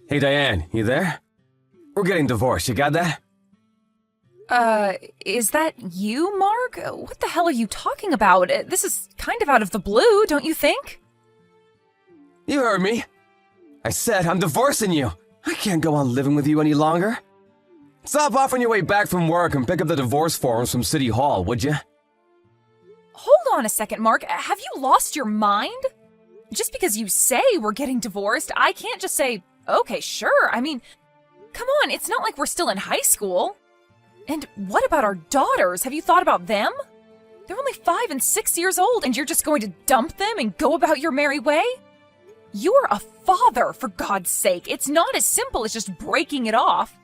Hey Diane, you there? We're getting divorced, you got that? Is that you, Mark? What the hell are you talking about? This is kind of out of the blue, don't you think? You heard me. I said I'm divorcing you. I can't go on living with you any longer. Stop off on your way back from work and pick up the divorce forms from City Hall, would you? Hold on a second, Mark. Have you lost your mind? Just because you say we're getting divorced, I can't just say, okay, sure. I mean, come on, it's not like we're still in high school. And what about our daughters? Have you thought about them? They're only 5 and 6 years old, and you're just going to dump them and go about your merry way? You're a father, for God's sake. It's not as simple as just breaking it off.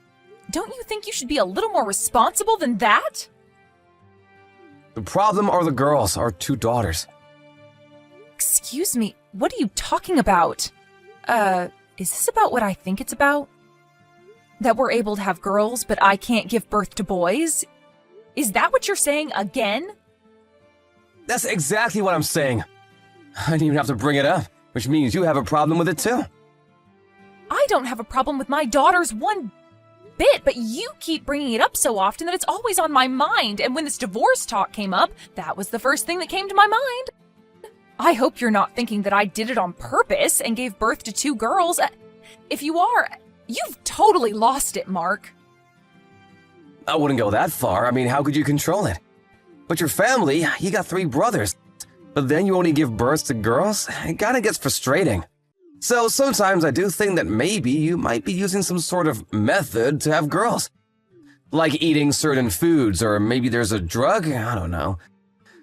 Don't you think you should be a little more responsible than that? The problem are the girls, our 2 daughters. Excuse me, what are you talking about? Is this about what I think it's about? That we're able to have girls, but I can't give birth to boys? Is that what you're saying again? That's exactly what I'm saying. I didn't even have to bring it up, which means you have a problem with it too. I don't have a problem with my daughters one bit, but you keep bringing it up so often that it's always on my mind, and when this divorce talk came up, that was the first thing that came to my mind. I hope you're not thinking that I did it on purpose and gave birth to 2 girls. If you are, you've totally lost it, Mark. I wouldn't go that far. I mean, how could you control it? But your family, you got 3 brothers. But then you only give birth to girls? It kinda gets frustrating. So sometimes I do think that maybe you might be using some sort of method to have girls. Like eating certain foods, or maybe there's a drug? I don't know.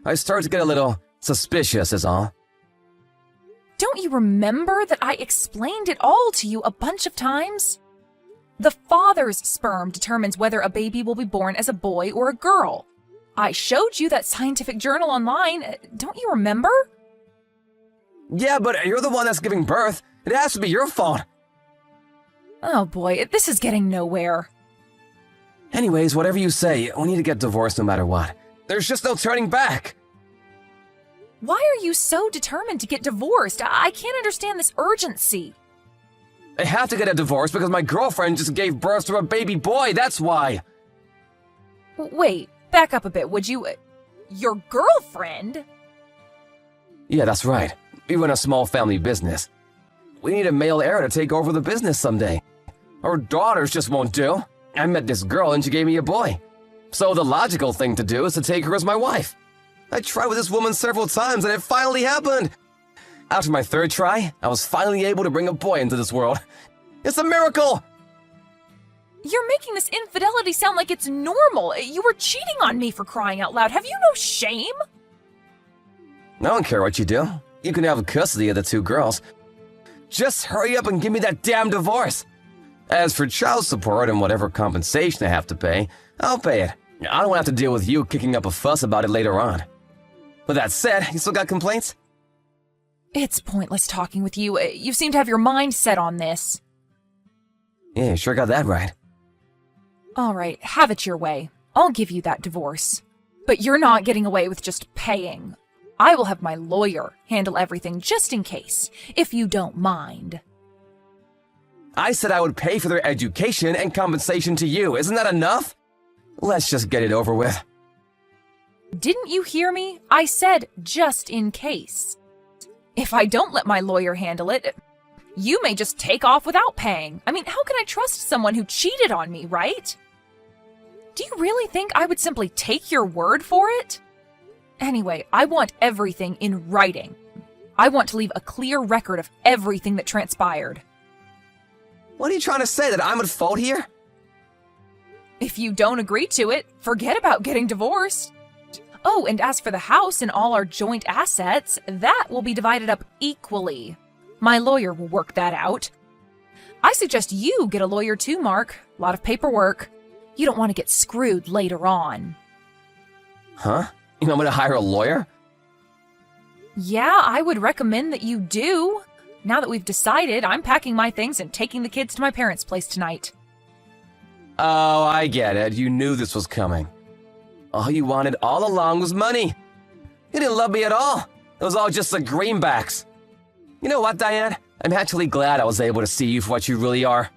I start to get a little suspicious is all. Don't you remember that I explained it all to you a bunch of times? The father's sperm determines whether a baby will be born as a boy or a girl. I showed you that scientific journal online. Don't you remember? Yeah, but you're the one that's giving birth. It has to be your fault. Oh boy, this is getting nowhere. Anyways, whatever you say, we need to get divorced no matter what. There's just no turning back. Why are you so determined to get divorced? I can't understand this urgency. I have to get a divorce because my girlfriend just gave birth to a baby boy, that's why. Wait, back up a bit, would you? Your girlfriend? Yeah, that's right. We run a small family business. We need a male heir to take over the business someday. Our daughters just won't do. I met this girl and she gave me a boy. So the logical thing to do is to take her as my wife. I tried with this woman several times and it finally happened. After my 3rd try, I was finally able to bring a boy into this world. It's a miracle! You're making this infidelity sound like it's normal. You were cheating on me, for crying out loud. Have you no shame? I don't care what you do. You can have custody of the 2 girls. Just hurry up and give me that damn divorce. As for child support and whatever compensation I have to pay, I'll pay it. I don't have to deal with you kicking up a fuss about it later on. With that said, you still got complaints? It's pointless talking with you. You seem to have your mind set on this. Yeah, you sure got that right. All right, have it your way. I'll give you that divorce. But you're not getting away with just paying. I will have my lawyer handle everything just in case, if you don't mind. I said I would pay for their education and compensation to you. Isn't that enough? Let's just get it over with. Didn't you hear me? I said just in case. If I don't let my lawyer handle it, you may just take off without paying. I mean, how can I trust someone who cheated on me, right? Do you really think I would simply take your word for it? Anyway, I want everything in writing. I want to leave a clear record of everything that transpired. What are you trying to say, that I'm at fault here? If you don't agree to it, forget about getting divorced. Oh, and as for the house and all our joint assets, that will be divided up equally. My lawyer will work that out. I suggest you get a lawyer too, Mark. A lot of paperwork. You don't want to get screwed later on. Huh? You want me to hire a lawyer? Yeah, I would recommend that you do. Now that we've decided, I'm packing my things and taking the kids to my parents' place tonight. Oh, I get it. You knew this was coming. All you wanted all along was money. You didn't love me at all. It was all just the greenbacks. You know what, Diane? I'm actually glad I was able to see you for what you really are.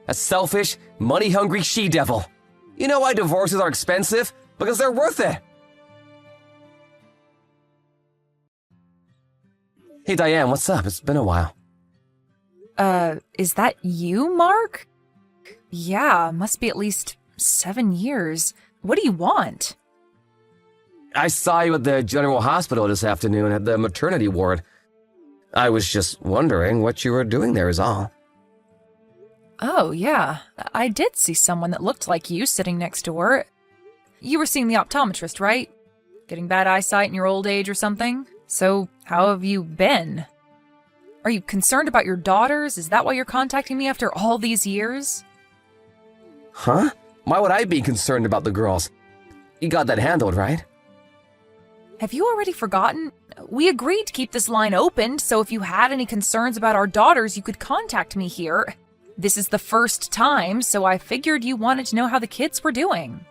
A selfish, money-hungry she-devil. You know why divorces are expensive? Because they're worth it. Hey Diane, what's up? It's been a while. Is that you, Mark? Yeah, must be at least 7 years. What do you want? I saw you at the General Hospital this afternoon at the maternity ward. I was just wondering what you were doing there is all. Oh, yeah. I did see someone that looked like you sitting next door. You were seeing the optometrist, right? Getting bad eyesight in your old age or something? So, how have you been? Are you concerned about your daughters? Is that why you're contacting me after all these years? Huh? Why would I be concerned about the girls? You got that handled, right? Have you already forgotten? We agreed to keep this line open, so if you had any concerns about our daughters, you could contact me here. This is the first time, so I figured you wanted to know how the kids were doing.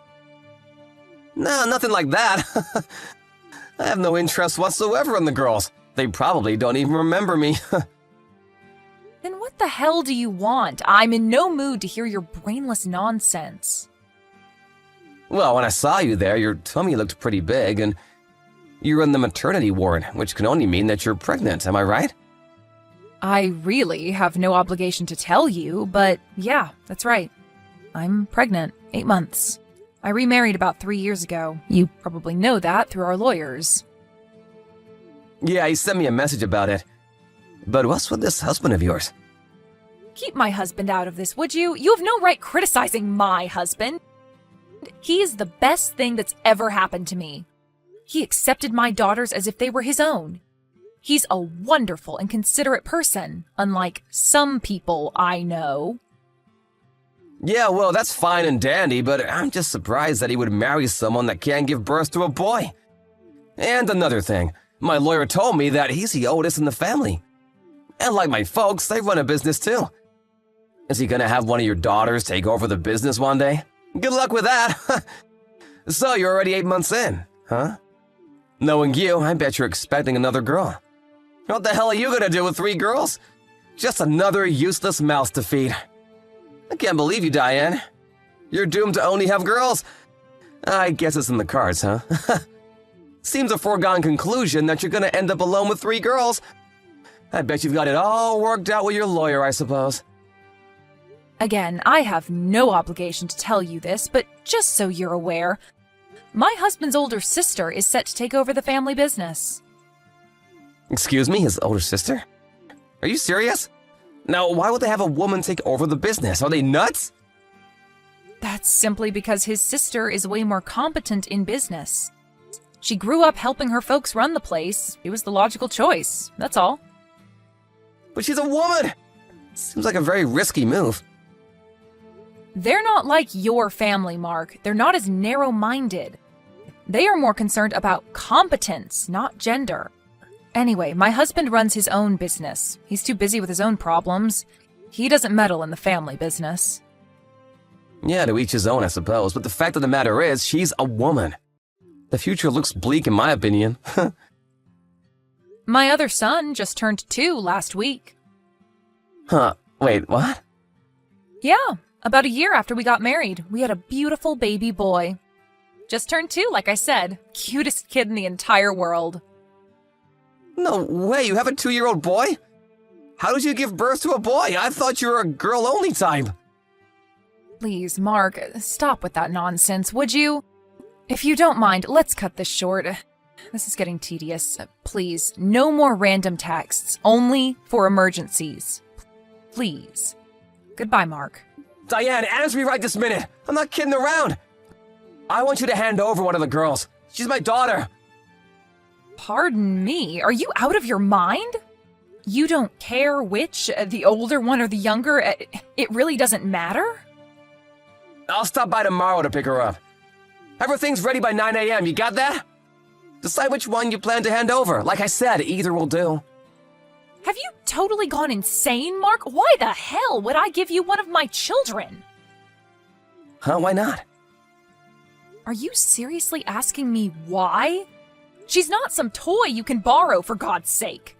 No, nothing like that. I have no interest whatsoever in the girls. They probably don't even remember me. Then what the hell do you want? I'm in no mood to hear your brainless nonsense. Well, when I saw you there, your tummy looked pretty big, and you're in the maternity ward, which can only mean that you're pregnant, am I right? I really have no obligation to tell you, but yeah, that's right. I'm pregnant, 8 months. I remarried about 3 years ago. You probably know that through our lawyers. Yeah, he sent me a message about it. But what's with this husband of yours? Keep my husband out of this, would you? You have no right criticizing my husband. He is the best thing that's ever happened to me. He accepted my daughters as if they were his own. He's a wonderful and considerate person, unlike some people I know. Yeah, well, that's fine and dandy, but I'm just surprised that he would marry someone that can't give birth to a boy. And another thing, my lawyer told me that he's the oldest in the family. And like my folks, they run a business too. Is he gonna have one of your daughters take over the business one day? Good luck with that. So you're already 8 months in, huh? Knowing you, I bet you're expecting another girl. What the hell are you gonna do with 3 girls? Just another useless mouse to feed. I can't believe you, Diane. You're doomed to only have girls. I guess it's in the cards, huh? Seems a foregone conclusion that you're gonna end up alone with 3 girls. I bet you've got it all worked out with your lawyer, I suppose. Again, I have no obligation to tell you this, but just so you're aware, my husband's older sister is set to take over the family business. Excuse me, his older sister? Are you serious? Now, why would they have a woman take over the business? Are they nuts? That's simply because his sister is way more competent in business. She grew up helping her folks run the place. It was the logical choice, that's all. But she's a woman! Seems like a very risky move. They're not like your family, Mark. They're not as narrow-minded. They are more concerned about competence, not gender. Anyway, my husband runs his own business. He's too busy with his own problems. He doesn't meddle in the family business. Yeah, to each his own, I suppose, but the fact of the matter is, she's a woman. The future looks bleak in my opinion. My other son just turned 2 last week. Huh, wait, what? Yeah, about a year after we got married, we had a beautiful baby boy. Just turned 2, like I said. Cutest kid in the entire world. No way, you have a 2-year-old boy? How did you give birth to a boy? I thought you were a girl-only type. Please, Mark, stop with that nonsense, would you? If you don't mind, let's cut this short. This is getting tedious. Please, no more random texts, only for emergencies. Please. Goodbye, Mark. Diane, answer me right this minute. I'm not kidding around. I want you to hand over one of the girls. She's my daughter. Pardon me, are you out of your mind? You don't care which, the older one or the younger? It really doesn't matter? I'll stop by tomorrow to pick her up. Everything's ready by 9 a.m., you got that? Decide which one you plan to hand over. Like I said, either will do. Have you totally gone insane, Mark? Why the hell would I give you one of my children? Huh, why not? Are you seriously asking me why? She's not some toy you can borrow, for God's sake.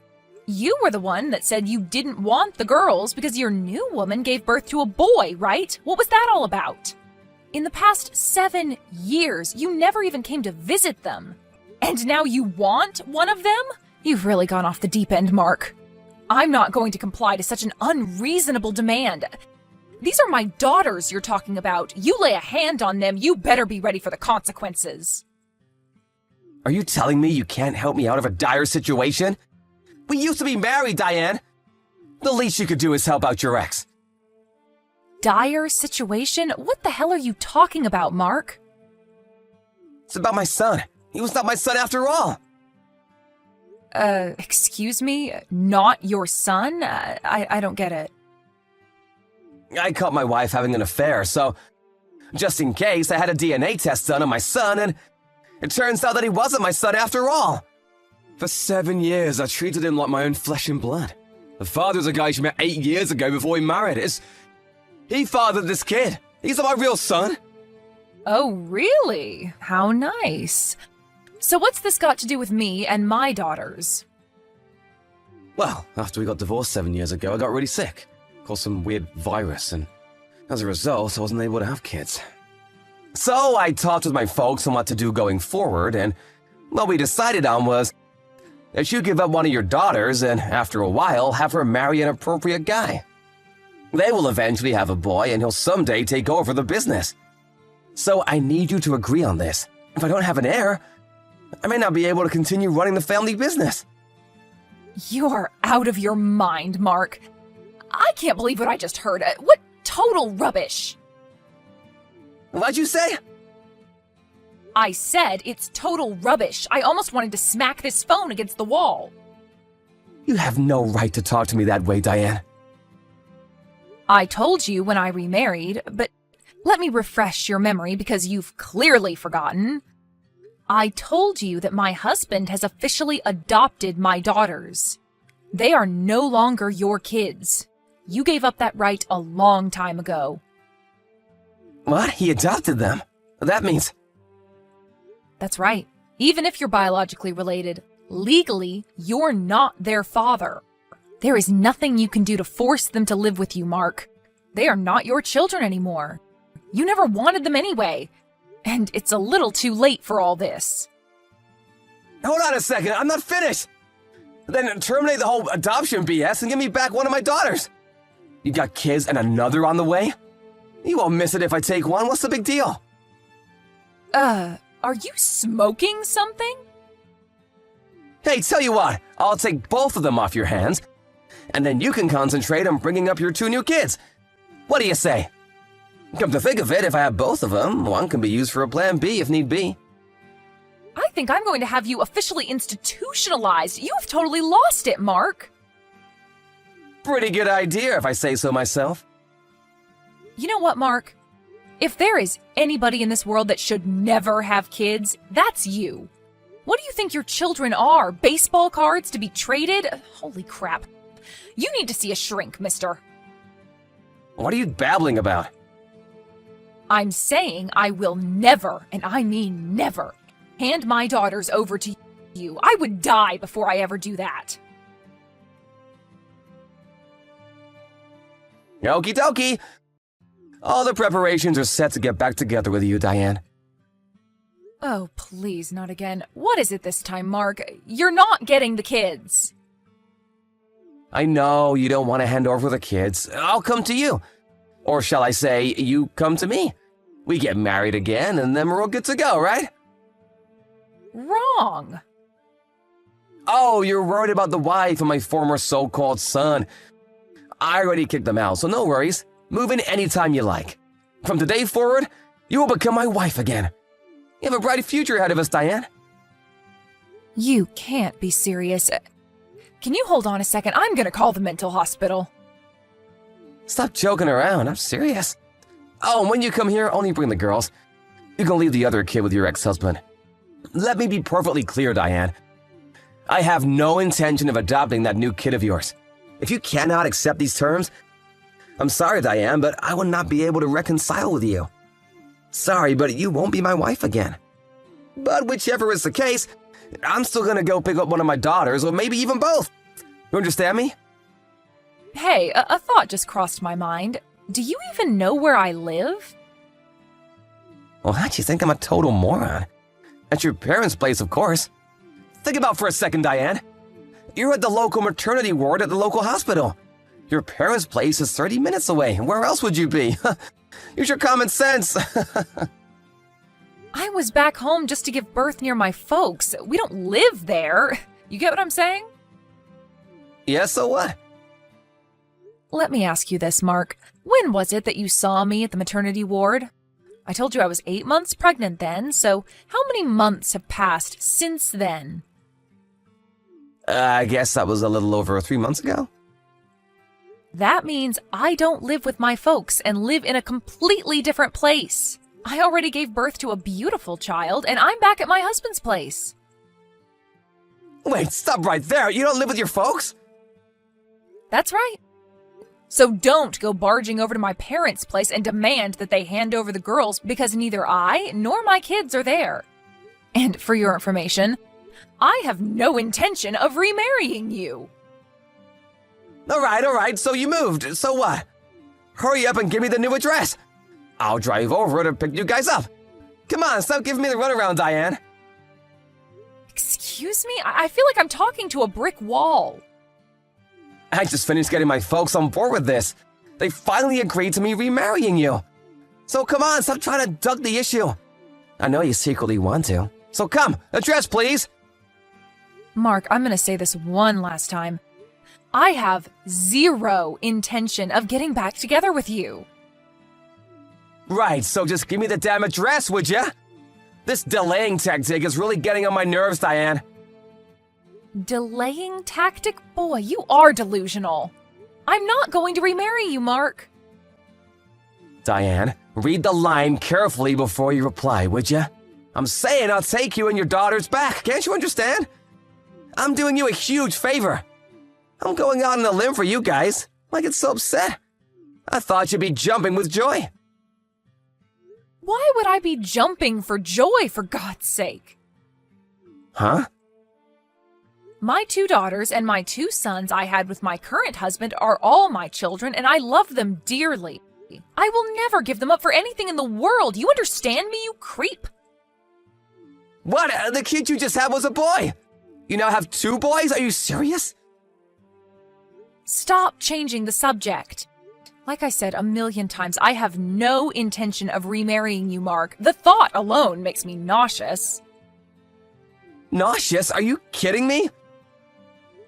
You were the one that said you didn't want the girls because your new woman gave birth to a boy, right? What was that all about? In the past 7 years, you never even came to visit them. And now you want one of them? You've really gone off the deep end, Mark. I'm not going to comply to such an unreasonable demand. These are my daughters you're talking about. You lay a hand on them, you better be ready for the consequences. Are you telling me you can't help me out of a dire situation? We used to be married, Diane. The least you could do is help out your ex. Dire situation? What the hell are you talking about, Mark? It's about my son. He was not my son after all. Excuse me? Not your son? I don't get it. I caught my wife having an affair, so just in case, I had a DNA test done on my son, and it turns out that he wasn't my son after all. For 7 years, I treated him like my own flesh and blood. The father's a guy she met 8 years ago before he married. He fathered this kid. He's not my real son. Oh, really? How nice. So what's this got to do with me and my daughters? Well, after we got divorced 7 years ago, I got really sick. Caught some weird virus, and as a result, I wasn't able to have kids. So I talked with my folks on what to do going forward, and what we decided on was that you give up one of your daughters and, after a while, have her marry an appropriate guy. They will eventually have a boy, and he'll someday take over the business. So I need you to agree on this. If I don't have an heir, I may not be able to continue running the family business. You're out of your mind, Mark. I can't believe what I just heard. What total rubbish. What'd you say? I said it's total rubbish. I almost wanted to smack this phone against the wall. You have no right to talk to me that way, Diane. I told you when I remarried, but let me refresh your memory because you've clearly forgotten. I told you that my husband has officially adopted my daughters. They are no longer your kids. You gave up that right a long time ago. What? He adopted them? That means... That's right. Even if you're biologically related, legally, you're not their father. There is nothing you can do to force them to live with you, Mark. They are not your children anymore. You never wanted them anyway. And it's a little too late for all this. Hold on a second, I'm not finished! Then terminate the whole adoption BS and give me back one of my daughters. You got kids and another on the way? You won't miss it if I take one, what's the big deal? Are you smoking something? Hey, tell you what, I'll take both of them off your hands, and then you can concentrate on bringing up your 2 new kids. What do you say? Come to think of it, if I have both of them, one can be used for a plan B if need be. I think I'm going to have you officially institutionalized. You have totally lost it, Mark. Pretty good idea, if I say so myself. You know what, Mark? If there is anybody in this world that should never have kids, that's you. What do you think your children are? Baseball cards to be traded? Holy crap. You need to see a shrink, mister. What are you babbling about? I'm saying I will never, and I mean never, hand my daughters over to you. I would die before I ever do that. Okie dokie. All the preparations are set to get back together with you, Diane. Oh, please, not again. What is it this time, Mark? You're not getting the kids. I know you don't want to hand over the kids. I'll come to you. Or shall I say, you come to me. We get married again, and then we're all good to go, right? Wrong. Oh, you're worried about the wife and my former so-called son. I already kicked them out, so no worries. Move in anytime you like. From today forward, you will become my wife again. You have a bright future ahead of us, Diane. You can't be serious. Can you hold on a second? I'm gonna call the mental hospital. Stop joking around, I'm serious. Oh, and when you come here, only bring the girls. You can leave the other kid with your ex-husband. Let me be perfectly clear, Diane. I have no intention of adopting that new kid of yours. If you cannot accept these terms, I'm sorry, Diane, but I will not be able to reconcile with you. Sorry, but you won't be my wife again. But whichever is the case, I'm still gonna go pick up one of my daughters, or maybe even both. You understand me? Hey, a thought just crossed my mind. Do you even know where I live? Well, how'd you think I'm a total moron? At your parents' place, of course. Think about it for a second, Diane. You're at the local maternity ward at the local hospital. Your parents' place is 30 minutes away. Where else would you be? Use your common sense. I was back home just to give birth near my folks. We don't live there. You get what I'm saying? Yeah, so what? Let me ask you this, Mark. When was it that you saw me at the maternity ward? I told you I was 8 months pregnant then, so how many months have passed since then? I guess that was a little over 3 months ago. That means I don't live with my folks and live in a completely different place. I already gave birth to a beautiful child, and I'm back at my husband's place. Wait, stop right there. You don't live with your folks? That's right. So don't go barging over to my parents' place and demand that they hand over the girls because neither I nor my kids are there. And for your information, I have no intention of remarrying you. All right, so you moved. So what? Hurry up and give me the new address. I'll drive over to pick you guys up. Come on, stop giving me the runaround, Diane. Excuse me? I feel like I'm talking to a brick wall. I just finished getting my folks on board with this. They finally agreed to me remarrying you. So come on, stop trying to duck the issue. I know you secretly want to. So come, address please. Mark, I'm going to say this one last time. I have zero intention of getting back together with you. Right, so just give me the damn address, would ya? This delaying tactic is really getting on my nerves, Diane. Delaying tactic? Boy, you are delusional. I'm not going to remarry you, Mark. Diane, read the line carefully before you reply, would ya? I'm saying I'll take you and your daughters back, can't you understand? I'm doing you a huge favor. I'm going out on a limb for you guys. I get so upset. I thought you'd be jumping with joy. Why would I be jumping for joy, for God's sake? Huh? My 2 daughters and my 2 sons I had with my current husband are all my children, and I love them dearly. I will never give them up for anything in the world. You understand me, you creep? What? The kid you just had was a boy. You now have 2 boys? Are you serious? Stop changing the subject. Like I said a million times, I have no intention of remarrying you, Mark. The thought alone makes me nauseous. Nauseous? Are you kidding me?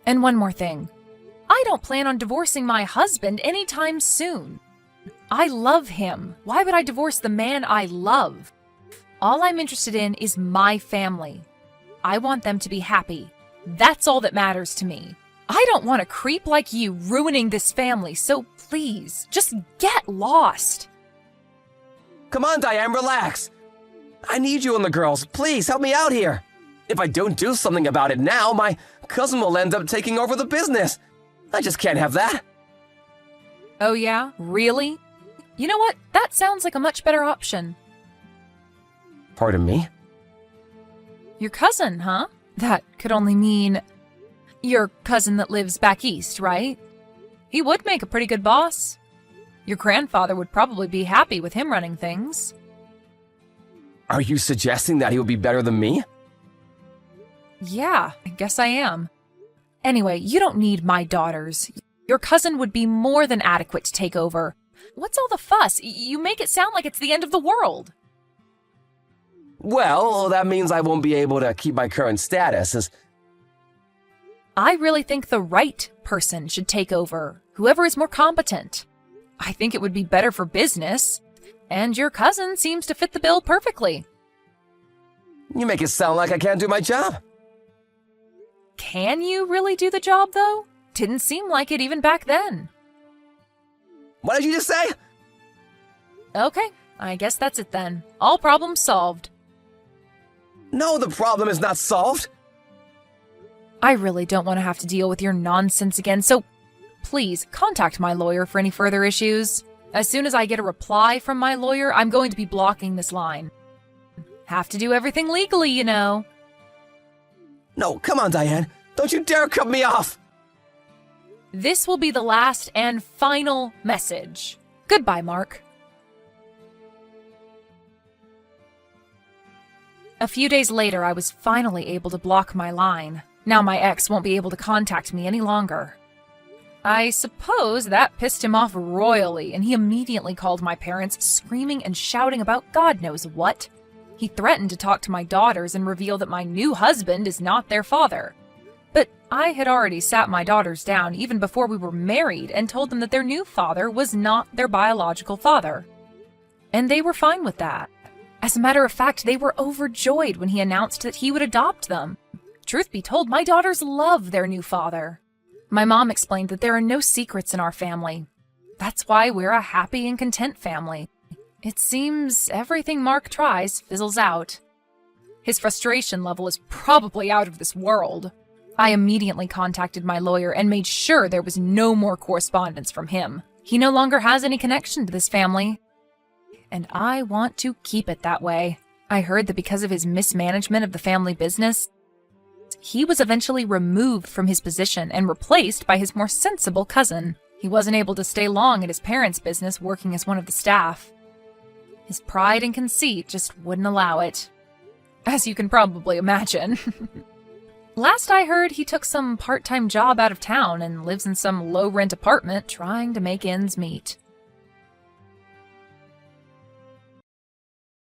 And one more thing. I don't plan on divorcing my husband anytime soon. I love him. Why would I divorce the man I love? All I'm interested in is my family. I want them to be happy. That's all that matters to me. I don't want a creep like you ruining this family, so please, just get lost. Come on, Diane, relax. I need you and the girls. Please, help me out here. If I don't do something about it now, my cousin will end up taking over the business. I just can't have that. Oh yeah? Really? You know what? That sounds like a much better option. Pardon me? Your cousin, huh? That could only mean your cousin that lives back east, right? He would make a pretty good boss. Your grandfather would probably be happy with him running things. Are you suggesting that he would be better than me? Yeah, I guess I am. Anyway, you don't need my daughters. Your cousin would be more than adequate to take over. What's all the fuss? You make it sound like it's the end of the world. Well, that means I won't be able to keep my current status as... I really think the right person should take over, whoever is more competent. I think it would be better for business, and your cousin seems to fit the bill perfectly. You make it sound like I can't do my job. Can you really do the job, though? Didn't seem like it even back then. What did you just say? Okay, I guess that's it then. All problems solved. No, the problem is not solved. I really don't want to have to deal with your nonsense again, so please contact my lawyer for any further issues. As soon as I get a reply from my lawyer, I'm going to be blocking this line. Have to do everything legally, you know. No, come on, Diane. Don't you dare cut me off. This will be the last and final message. Goodbye, Mark. A few days later, I was finally able to block my line. Now my ex won't be able to contact me any longer. I suppose that pissed him off royally, and he immediately called my parents, screaming and shouting about God knows what. He threatened to talk to my daughters and reveal that my new husband is not their father. But I had already sat my daughters down even before we were married and told them that their new father was not their biological father. And they were fine with that. As a matter of fact, they were overjoyed when he announced that he would adopt them. Truth be told, my daughters love their new father. My mom explained that there are no secrets in our family. That's why we're a happy and content family. It seems everything Mark tries fizzles out. His frustration level is probably out of this world. I immediately contacted my lawyer and made sure there was no more correspondence from him. He no longer has any connection to this family, and I want to keep it that way. I heard that because of his mismanagement of the family business, he was eventually removed from his position and replaced by his more sensible cousin. He wasn't able to stay long at his parents' business working as one of the staff. His pride and conceit just wouldn't allow it, as you can probably imagine. Last I heard, he took some part-time job out of town and lives in some low-rent apartment trying to make ends meet.